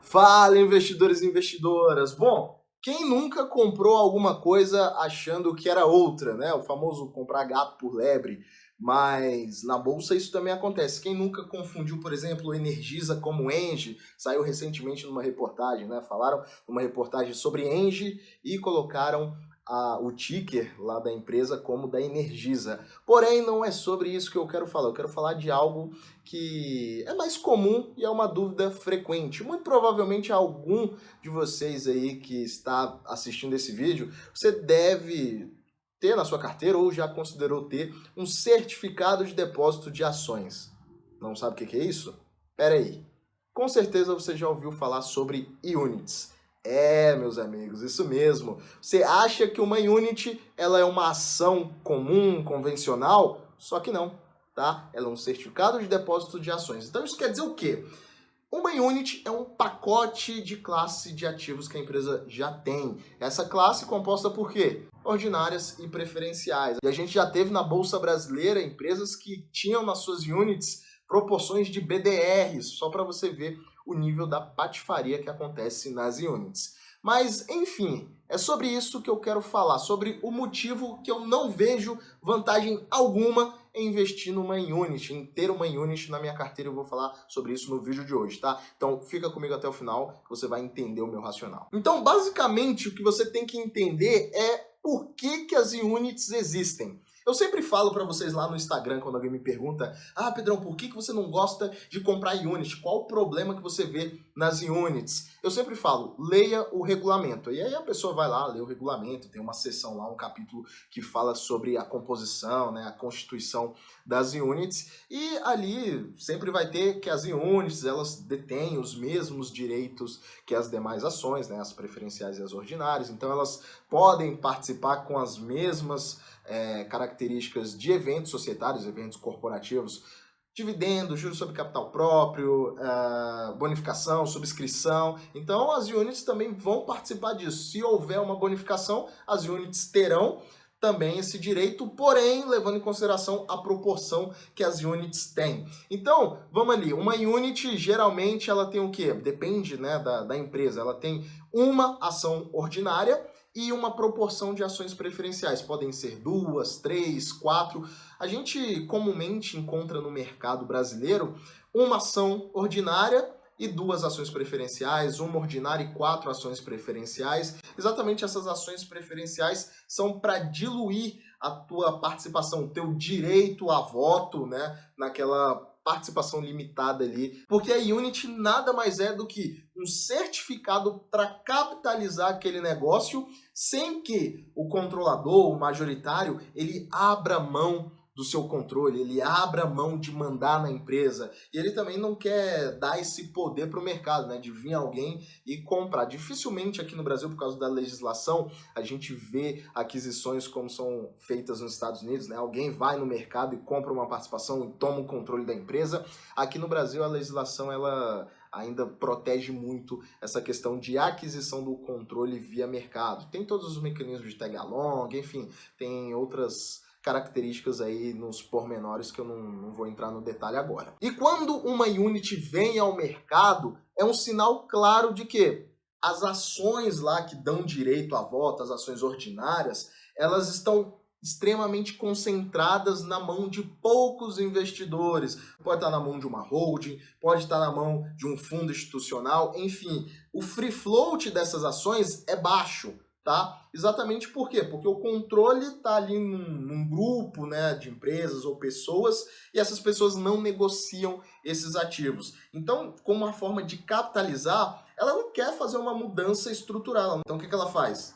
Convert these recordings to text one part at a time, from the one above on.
Fala, investidores e investidoras! Bom, quem nunca comprou alguma coisa achando que era outra, né? O famoso comprar gato por lebre. Mas na bolsa isso também acontece. Quem nunca confundiu, por exemplo, Energisa como Engie? Saiu recentemente numa reportagem, né? Falaram numa reportagem sobre Engie e colocaram o ticker lá da empresa como da Energisa. Porém, não é sobre isso que eu quero falar. Eu quero falar de algo que é mais comum e é uma dúvida frequente. Muito provavelmente algum de vocês aí que está assistindo esse vídeo, você deve ter na sua carteira ou já considerou ter um certificado de depósito de ações. Não sabe o que é isso? Pera aí. Com certeza você já ouviu falar sobre units. É, meus amigos, isso mesmo. Você acha que uma unit ela é uma ação comum, convencional? Só que não, tá? Ela é um certificado de depósito de ações. Então isso quer dizer o quê? Uma unit é um pacote de classe de ativos que a empresa já tem. Essa classe é composta por quê? Ordinárias e preferenciais. E a gente já teve na Bolsa Brasileira empresas que tinham nas suas units proporções de BDRs, só para você ver o nível da patifaria que acontece nas units. Mas, enfim, é sobre isso que eu quero falar, sobre o motivo que eu não vejo vantagem alguma em investir numa unit, em ter uma unit na minha carteira. Eu vou falar sobre isso no vídeo de hoje, tá? Então fica comigo até o final que você vai entender o meu racional. Então, basicamente, o que você tem que entender é por que as units existem. Eu sempre falo para vocês lá no Instagram, quando alguém me pergunta: ah, Pedrão, por que você não gosta de comprar unit? Qual o problema que você vê nas units? Eu sempre falo, leia o regulamento. E aí a pessoa vai lá, lê o regulamento, tem uma seção lá, um capítulo que fala sobre a composição, né, a constituição das units, e ali sempre vai ter que as units, elas detêm os mesmos direitos que as demais ações, né, as preferenciais e as ordinárias, então elas podem participar com as mesmas características de eventos societários, eventos corporativos, dividendos, juros sobre capital próprio, bonificação, subscrição. Então as units também vão participar disso. Se houver uma bonificação, as units terão também esse direito, porém levando em consideração a proporção que as units têm. Então, vamos ali, uma unit geralmente ela tem o quê? Depende, né, da empresa, ela tem uma ação ordinária e uma proporção de ações preferenciais. Podem ser 2, 3, 4. A gente comumente encontra no mercado brasileiro uma ação ordinária e 2 ações preferenciais, uma ordinária e 4 ações preferenciais. Exatamente essas ações preferenciais são para diluir a tua participação, o teu direito a voto, né, naquela participação limitada ali, porque a unit nada mais é do que um certificado para capitalizar aquele negócio sem que o controlador, o majoritário, ele abra mão do seu controle, ele abra mão de mandar na empresa, e ele também não quer dar esse poder para o mercado, né, de vir alguém e comprar. Dificilmente aqui no Brasil, por causa da legislação, a gente vê aquisições como são feitas nos Estados Unidos, né, alguém vai no mercado e compra uma participação e toma o controle da empresa. Aqui no Brasil a legislação ela ainda protege muito essa questão de aquisição do controle via mercado. Tem todos os mecanismos de tag along, enfim, tem outras características aí nos pormenores que eu não vou entrar no detalhe agora. E quando uma unit vem ao mercado, é um sinal claro de que as ações lá que dão direito a voto, as ações ordinárias, elas estão extremamente concentradas na mão de poucos investidores. Pode estar na mão de uma holding, pode estar na mão de um fundo institucional, enfim, o free float dessas ações é baixo. Tá? Exatamente por quê? Porque o controle está ali num grupo, né, de empresas ou pessoas, e essas pessoas não negociam esses ativos. Então, como uma forma de capitalizar, ela não quer fazer uma mudança estrutural. Então, o que ela faz?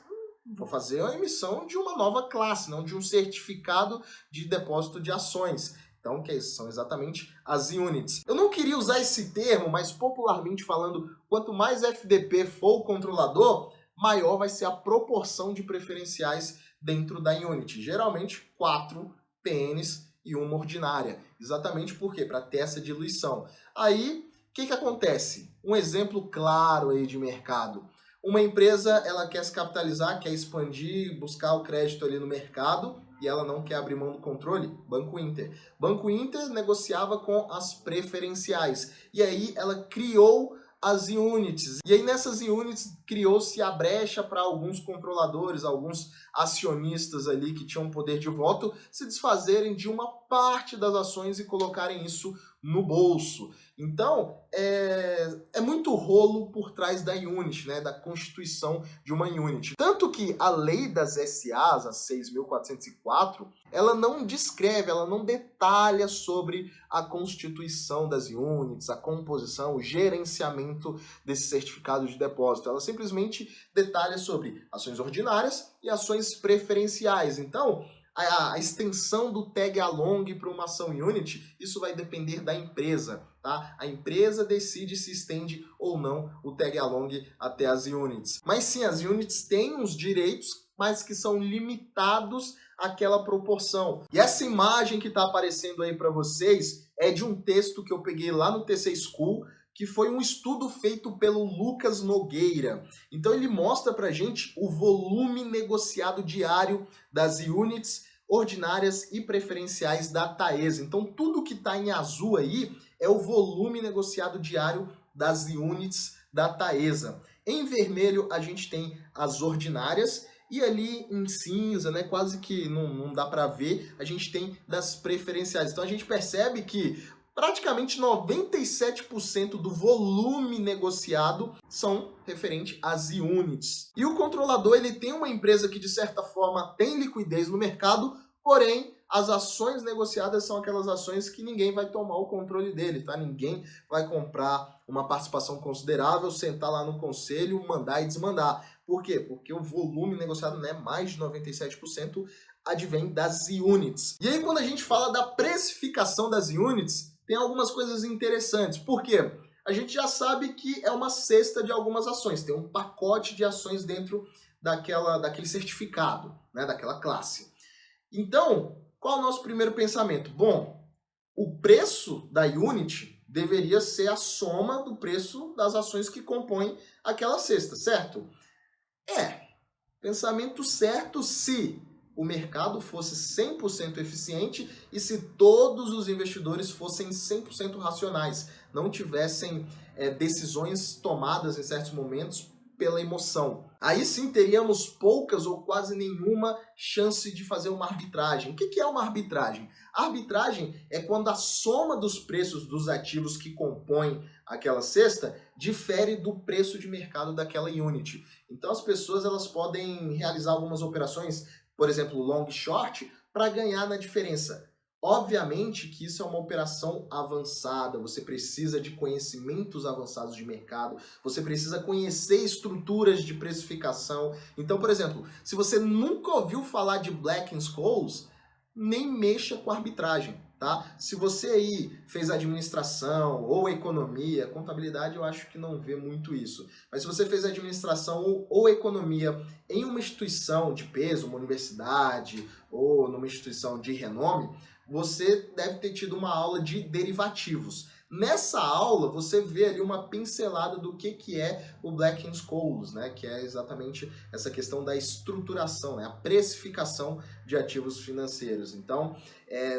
Vou fazer a emissão de uma nova classe, não de um certificado de depósito de ações. Então, que são exatamente as units. Eu não queria usar esse termo, mas popularmente falando, quanto mais FDP for o controlador, maior vai ser a proporção de preferenciais dentro da unit. Geralmente 4 PNs e uma ordinária. Exatamente por quê? Para ter essa diluição. Aí, o que acontece? Um exemplo claro aí de mercado. Uma empresa, ela quer se capitalizar, quer expandir, buscar o crédito ali no mercado, e ela não quer abrir mão do controle. Banco Inter. Banco Inter negociava com as preferenciais. E aí ela criou as units. E aí nessas units criou-se a brecha para alguns controladores, alguns acionistas ali que tinham poder de voto se desfazerem de uma parte das ações e colocarem isso no bolso. Então, é muito rolo por trás da unit, né, da constituição de uma unit. Tanto que a lei das SAs, a 6.404, ela não descreve, ela não detalha sobre a constituição das units, a composição, o gerenciamento desse certificado de depósito. Ela simplesmente detalha sobre ações ordinárias e ações preferenciais. Então, a extensão do tag along para uma ação unit, isso vai depender da empresa, tá? A empresa decide se estende ou não o tag along até as units. Mas sim, as units têm uns direitos, mas que são limitados àquela proporção. E essa imagem que está aparecendo aí para vocês é de um texto que eu peguei lá no TC School, que foi um estudo feito pelo Lucas Nogueira. Então ele mostra pra gente o volume negociado diário das units ordinárias e preferenciais da Taesa. Então tudo que está em azul aí é o volume negociado diário das units da Taesa. Em vermelho a gente tem as ordinárias e ali em cinza, né, quase que não dá para ver, a gente tem das preferenciais. Então a gente percebe que praticamente 97% do volume negociado são referente às units. E o controlador ele tem uma empresa que, de certa forma, tem liquidez no mercado, porém, as ações negociadas são aquelas ações que ninguém vai tomar o controle dele, tá? Ninguém vai comprar uma participação considerável, sentar lá no conselho, mandar e desmandar. Por quê? Porque o volume negociado, né, mais de 97%, advém das units. E aí, quando a gente fala da precificação das units, tem algumas coisas interessantes. Por quê? A gente já sabe que é uma cesta de algumas ações, tem um pacote de ações dentro daquele certificado, né, daquela classe. Então, qual é o nosso primeiro pensamento? Bom, o preço da unit deveria ser a soma do preço das ações que compõem aquela cesta, certo? Pensamento certo se o mercado fosse 100% eficiente e se todos os investidores fossem 100% racionais, não tivessem decisões tomadas em certos momentos pela emoção. Aí sim teríamos poucas ou quase nenhuma chance de fazer uma arbitragem. O que é uma arbitragem? A arbitragem é quando a soma dos preços dos ativos que compõem aquela cesta difere do preço de mercado daquela unit. Então as pessoas elas podem realizar algumas operações, por exemplo, long short, para ganhar na diferença. Obviamente que isso é uma operação avançada, você precisa de conhecimentos avançados de mercado, você precisa conhecer estruturas de precificação. Então, por exemplo, se você nunca ouviu falar de Black Scholes, nem mexa com arbitragem, tá? Se você aí fez administração ou economia, contabilidade eu acho que não vê muito isso, mas se você fez administração ou economia em uma instituição de peso, uma universidade ou numa instituição de renome, você deve ter tido uma aula de derivativos. Nessa aula, você vê ali uma pincelada do que é o Black Scholes, né? Que é exatamente essa questão da estruturação, né? A precificação de ativos financeiros. Então,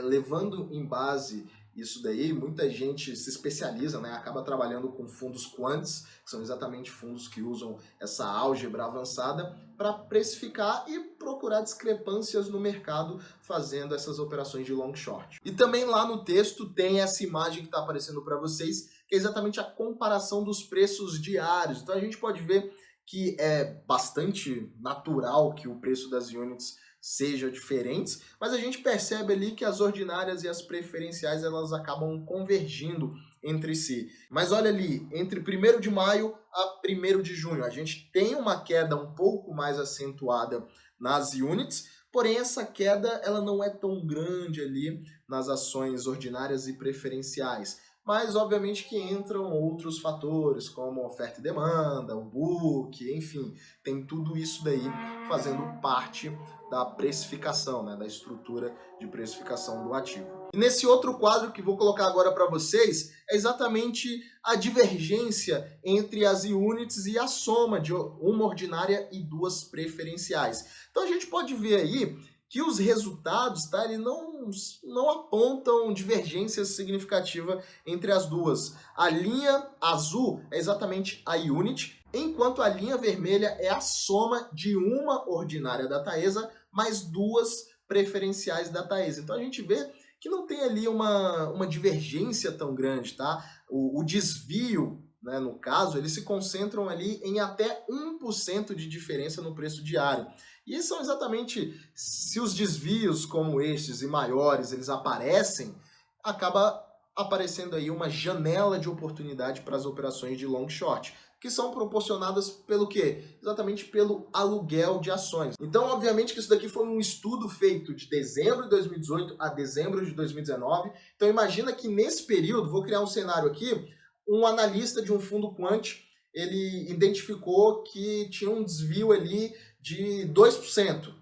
levando em base isso daí, muita gente se especializa, né? Acaba trabalhando com fundos quants, que são exatamente fundos que usam essa álgebra avançada para precificar e procurar discrepâncias no mercado fazendo essas operações de long short. E também lá no texto tem essa imagem que está aparecendo para vocês, que é exatamente a comparação dos preços diários. Então a gente pode ver que é bastante natural que o preço das units sejam diferentes, mas a gente percebe ali que as ordinárias e as preferenciais elas acabam convergindo entre si. Mas olha ali, entre 1º de maio a 1º de junho, a gente tem uma queda um pouco mais acentuada nas units, porém essa queda ela não é tão grande ali nas ações ordinárias e preferenciais. Mas, obviamente, que entram outros fatores, como oferta e demanda, o book, enfim, tem tudo isso daí fazendo parte da precificação, né, da estrutura de precificação do ativo. E nesse outro quadro que vou colocar agora para vocês, é exatamente a divergência entre as units e a soma de uma ordinária e 2 preferenciais. Então, a gente pode ver aí que os resultados, tá, ele não apontam divergência significativa entre as duas. A linha azul é exatamente a unit, enquanto a linha vermelha é a soma de uma ordinária da Taesa mais duas preferenciais da Taesa. Então a gente vê que não tem ali uma divergência tão grande, tá? O desvio, né, no caso, eles se concentram ali em até 1% de diferença no preço diário. E são exatamente, se os desvios como estes e maiores, eles aparecem, acaba aparecendo aí uma janela de oportunidade para as operações de long short, que são proporcionadas pelo quê? Exatamente pelo aluguel de ações. Então, obviamente que isso daqui foi um estudo feito de dezembro de 2018 a dezembro de 2019. Então, imagina que nesse período, vou criar um cenário aqui, um analista de um fundo quant, ele identificou que tinha um desvio ali de 2%,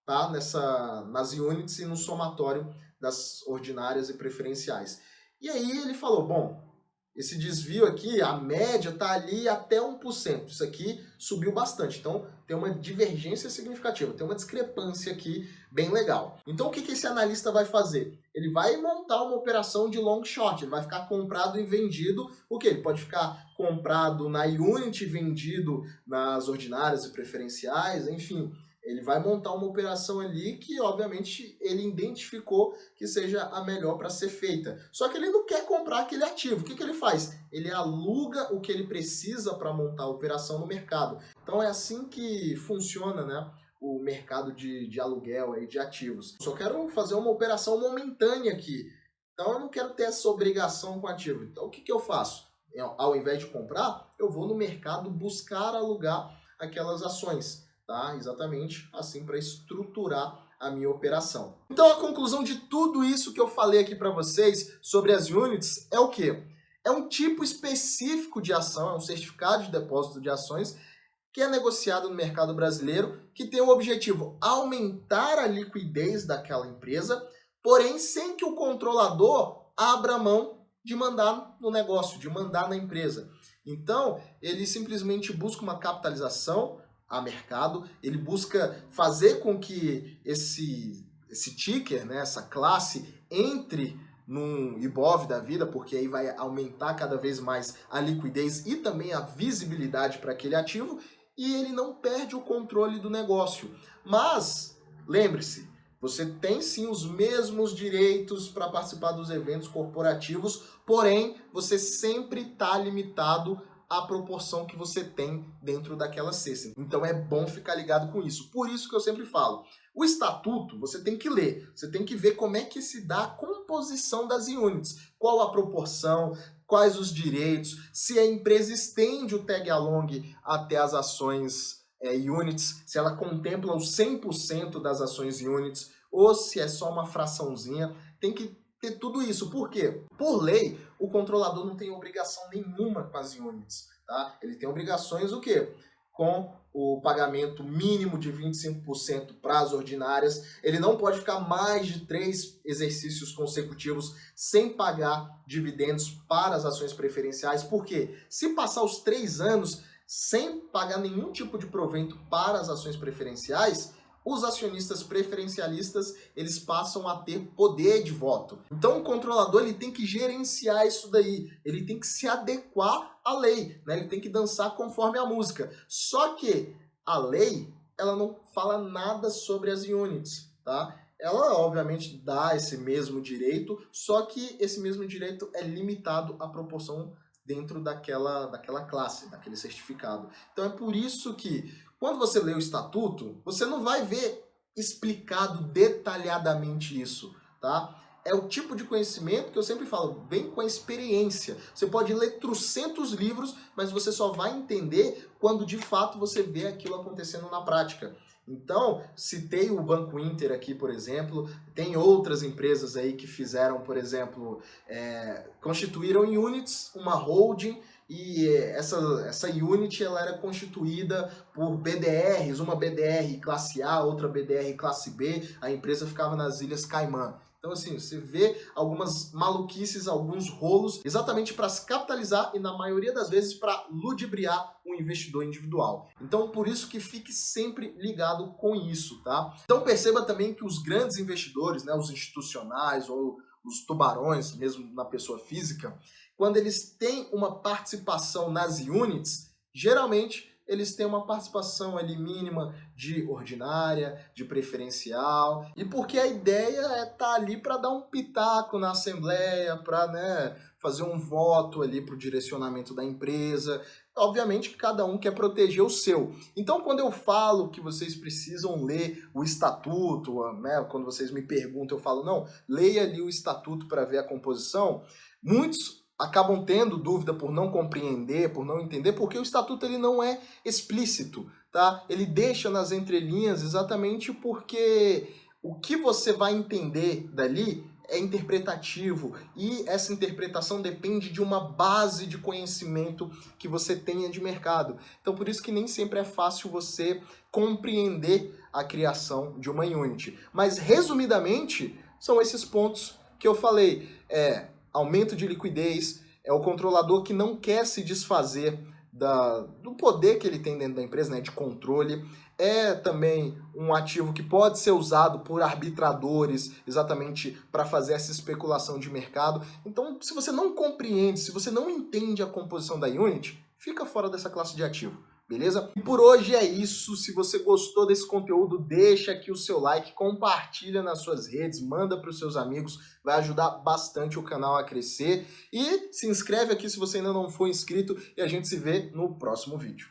tá? Nas units e no somatório das ordinárias e preferenciais. E aí ele falou, bom, esse desvio aqui, a média está ali até 1%. Isso aqui subiu bastante. Então, tem uma divergência significativa, tem uma discrepância aqui bem legal. Então, o que esse analista vai fazer? Ele vai montar uma operação de long short. Ele vai ficar comprado e vendido. O quê? Ele pode ficar comprado na unit e vendido nas ordinárias e preferenciais, enfim. Ele vai montar uma operação ali que, obviamente, ele identificou que seja a melhor para ser feita. Só que ele não quer comprar aquele ativo. O que ele faz? Ele aluga o que ele precisa para montar a operação no mercado. Então é assim que funciona, né, o mercado de aluguel aí, de ativos. Só quero fazer uma operação momentânea aqui. Então eu não quero ter essa obrigação com o ativo. Então o que eu faço? Ao invés de comprar, eu vou no mercado buscar alugar aquelas ações. Tá? Exatamente assim para estruturar a minha operação. Então a conclusão de tudo isso que eu falei aqui para vocês sobre as units é o quê? É um tipo específico de ação, é um certificado de depósito de ações que é negociado no mercado brasileiro, que tem o objetivo aumentar a liquidez daquela empresa, porém sem que o controlador abra mão de mandar no negócio, de mandar na empresa. Então ele simplesmente busca uma capitalização a mercado, ele busca fazer com que esse ticker, né, essa classe, entre num IBOV da vida, porque aí vai aumentar cada vez mais a liquidez e também a visibilidade para aquele ativo, e ele não perde o controle do negócio. Mas, lembre-se, você tem sim os mesmos direitos para participar dos eventos corporativos, porém, você sempre está limitado a proporção que você tem dentro daquela cesta. Então é bom ficar ligado com isso. Por isso que eu sempre falo, o estatuto você tem que ler, você tem que ver como é que se dá a composição das units, qual a proporção, quais os direitos, se a empresa estende o tag along até as ações units, se ela contempla os 100% das ações units, ou se é só uma fraçãozinha, tem que ter tudo isso. Por quê? Por lei, o controlador não tem obrigação nenhuma com as units, tá? Ele tem obrigações o quê? Com o pagamento mínimo de 25% para as ordinárias. Ele não pode ficar mais de 3 exercícios consecutivos sem pagar dividendos para as ações preferenciais. Por quê? Se passar os 3 anos sem pagar nenhum tipo de provento para as ações preferenciais, os acionistas preferencialistas, eles passam a ter poder de voto. Então o controlador ele tem que gerenciar isso daí, ele tem que se adequar à lei, né? Ele tem que dançar conforme a música. Só que a lei, ela não fala nada sobre as units, tá? Ela, obviamente, dá esse mesmo direito, só que esse mesmo direito é limitado à proporção dentro daquela classe, daquele certificado. Então é por isso que, quando você lê o estatuto, você não vai ver explicado detalhadamente isso, tá? É o tipo de conhecimento que eu sempre falo, vem com a experiência. Você pode ler trocentos livros, mas você só vai entender quando de fato você vê aquilo acontecendo na prática. Então, citei o Banco Inter aqui, por exemplo, tem outras empresas aí que fizeram, por exemplo, constituíram em units uma holding, e essa unit ela era constituída por BDRs, uma BDR classe A, outra BDR classe B, a empresa ficava nas Ilhas Caimã. Então, assim, você vê algumas maluquices, alguns rolos, exatamente para se capitalizar e, na maioria das vezes, para ludibriar um investidor individual. Então, por isso que fique sempre ligado com isso, tá? Então, perceba também que os grandes investidores, né, os institucionais ou os tubarões, mesmo na pessoa física, quando eles têm uma participação nas units, geralmente eles têm uma participação ali mínima de ordinária, de preferencial, e porque a ideia é estar ali para dar um pitaco na assembleia, para, né, fazer um voto ali para o direcionamento da empresa. Obviamente que cada um quer proteger o seu. Então, quando eu falo que vocês precisam ler o estatuto, né, quando vocês me perguntam, eu falo, não, leia ali o estatuto para ver a composição, muitos acabam tendo dúvida por não compreender, por não entender, porque o estatuto ele não é explícito, tá? Ele deixa nas entrelinhas exatamente porque o que você vai entender dali é interpretativo e essa interpretação depende de uma base de conhecimento que você tenha de mercado. Então, por isso que nem sempre é fácil você compreender a criação de uma unit. Mas, resumidamente, são esses pontos que eu falei. Aumento de liquidez, é o controlador que não quer se desfazer do poder que ele tem dentro da empresa, né, de controle. É também um ativo que pode ser usado por arbitradores exatamente para fazer essa especulação de mercado. Então, se você não compreende, se você não entende a composição da unit, fica fora dessa classe de ativo. Beleza? E por hoje é isso. Se você gostou desse conteúdo, deixa aqui o seu like, compartilha nas suas redes, manda para os seus amigos, vai ajudar bastante o canal a crescer. E se inscreve aqui se você ainda não for inscrito e a gente se vê no próximo vídeo.